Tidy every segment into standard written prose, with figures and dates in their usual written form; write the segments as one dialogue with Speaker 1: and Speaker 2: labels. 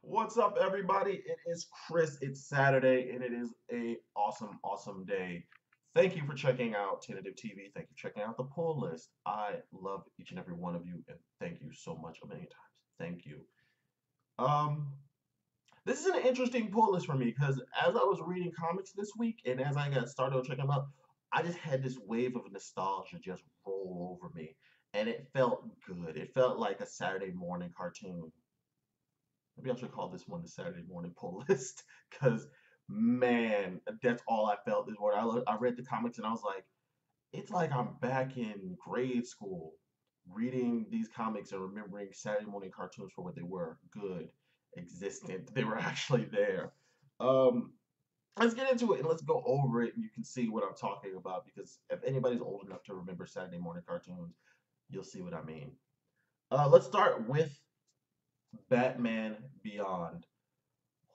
Speaker 1: What's up, everybody? It is Chris. It's Saturday, and it is a awesome day. Thank you for checking out Tentative TV. Thank you for checking out the pull list. I love each and every one of you, and thank you so much a million times. Thank you. Um, this is an interesting pull list for me because as I was reading comics this week, and as I got started checking them out, I just had this wave of nostalgia just roll over me, and it felt good. It felt like a Saturday morning cartoon. Maybe I should call this one the Saturday morning pull list because, man, that's all I felt this morning. I read the comics and I was like, it's like I'm back in grade school reading these comics and remembering Saturday morning cartoons for what they were good, existent. They were actually there. Um, let's get into it and let's go over it and you can see what I'm talking about because if anybody's old enough to remember Saturday morning cartoons, you'll see what I mean. Let's start with Batman Beyond.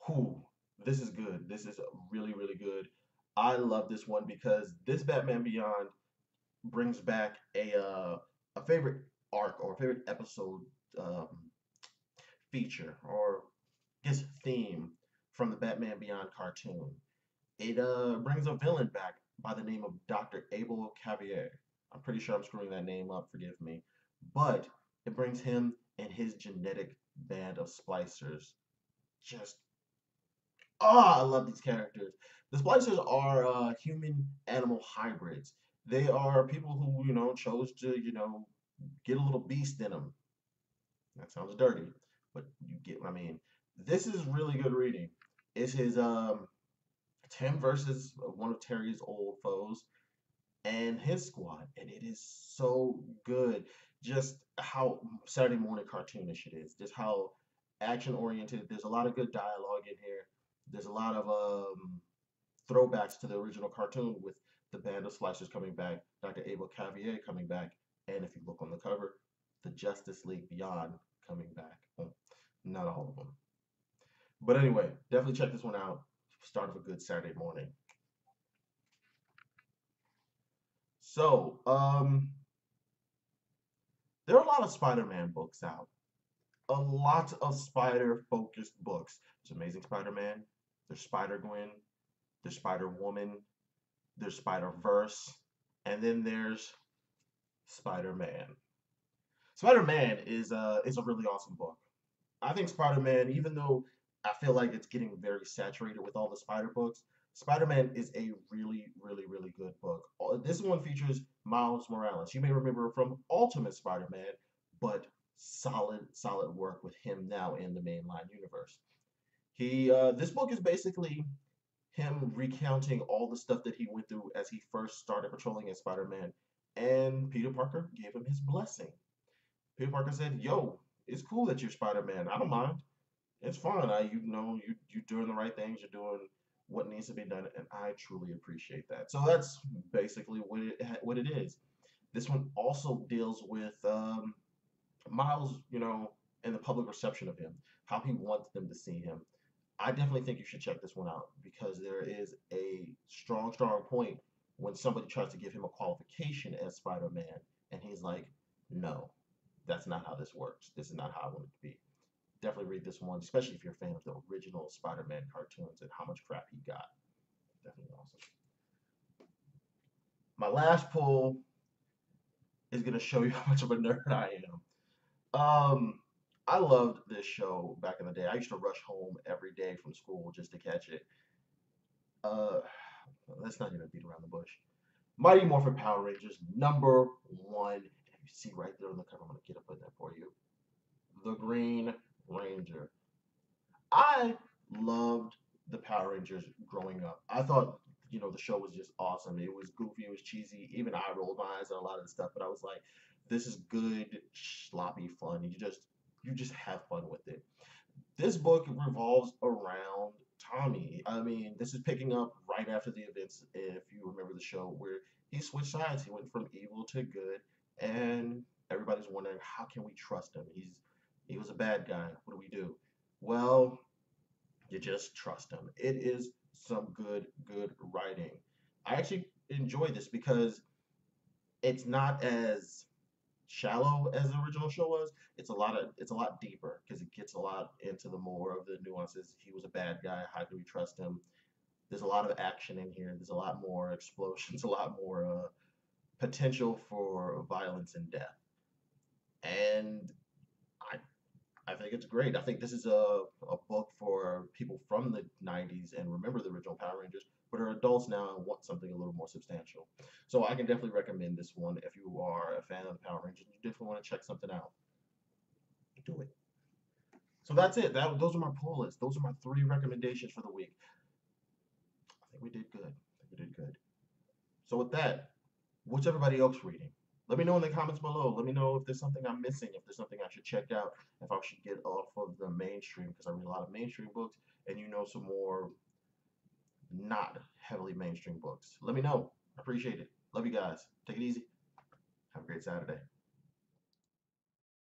Speaker 1: Who? This is good. This is really good. I love this one because this Batman Beyond brings back a favorite arc or a favorite episode um, feature or I guess theme from the Batman Beyond cartoon. It brings a villain back by the name of Dr. Abel Cavier. I'm pretty sure I'm screwing that name up, forgive me. But it brings him and his genetic band of splicers. Just I love these characters. The splicers are human animal hybrids. They are people who, chose to, get a little beast in them. That sounds dirty, but you get what I mean. This is really good reading. It's his Tim versus one of Terry's old foes and his squad, and it is so good. Just how Saturday morning cartoonish it is, just how action oriented. There's a lot of good dialogue in here. There's a lot of throwbacks to the original cartoon with the band of slicers coming back, Dr. Abel Cavier coming back, and if you look on the cover, the Justice League Beyond coming back. Well, not all of them, but anyway, definitely check this one out. Start of a good Saturday morning. So, there are a lot of Spider-Man books out. A lot of spider-focused books. There's Amazing Spider-Man. There's Spider-Gwen. There's Spider-Woman. There's Spider-Verse. And then there's Spider-Man. Spider-Man is a really awesome book. I think Spider-Man, even though I feel like it's getting very saturated with all the Spider books, Spider-Man is a really good book. This one features Miles Morales. You may remember from Ultimate Spider-Man, but solid work with him now in the mainline universe. This book is basically him recounting all the stuff that he went through as he first started patrolling as Spider-Man, and Peter Parker gave him his blessing. Peter Parker said, "Yo, it's cool that you're Spider-Man. I don't mind. It's fine. You're doing the right things. You're doing what needs to be done, and I truly appreciate that." So that's basically what it is. This one also deals with Miles, and the public reception of him, how he wants them to see him. I definitely think you should check this one out because there is a strong point when somebody tries to give him a qualification as Spider-Man, and he's like, "No, that's not how this works. This is not how I want it to be." Definitely read this one, especially if you're a fan of the original Spider-Man cartoons and how much crap he got. Definitely awesome. My last pull is gonna show you how much of a nerd I am. I loved this show back in the day. I used to rush home every day from school just to catch it. Uh, let's not even beat around the bush. Mighty Morphin Power Rangers #1. And you see right there on the cover, I'm gonna get up in there for you. The Green Ranger. I loved the Power Rangers growing up. I thought, the show was just awesome. It was goofy, it was cheesy. Even I rolled my eyes at a lot of the stuff, but I was like, this is good, sloppy fun. You just have fun with it. This book revolves around Tommy. I mean, this is picking up right after the events, if you remember the show, where he switched sides. He went from evil to good, and everybody's wondering how can we trust him? He was a bad guy. What do we do? Well, you just trust him. It is some good writing. I actually enjoy this because it's not as shallow as the original show was. It's a lot deeper because it gets a lot into the more of the nuances. He was a bad guy. How do we trust him? There's a lot of action in here. There's a lot more explosions, a lot more potential for violence and death. And I I think it's great. I think this is a book for people from the 90s and remember the original Power Rangers, but are adults now and want something a little more substantial. So I can definitely recommend this one if you are a fan of the Power Rangers and you definitely want to check something out. Do it. So that's it. Those are my pull lists. Those are my three recommendations for the week. I think we did good. I think we did good. So with that, what's everybody else reading? Let me know in the comments below. Let me know if there's something I'm missing, if there's something I should check out, if I should get off of the mainstream, because I read a lot of mainstream books, and you know some more not heavily mainstream books. Let me know. I appreciate it. Love you guys. Take it easy. Have a great Saturday.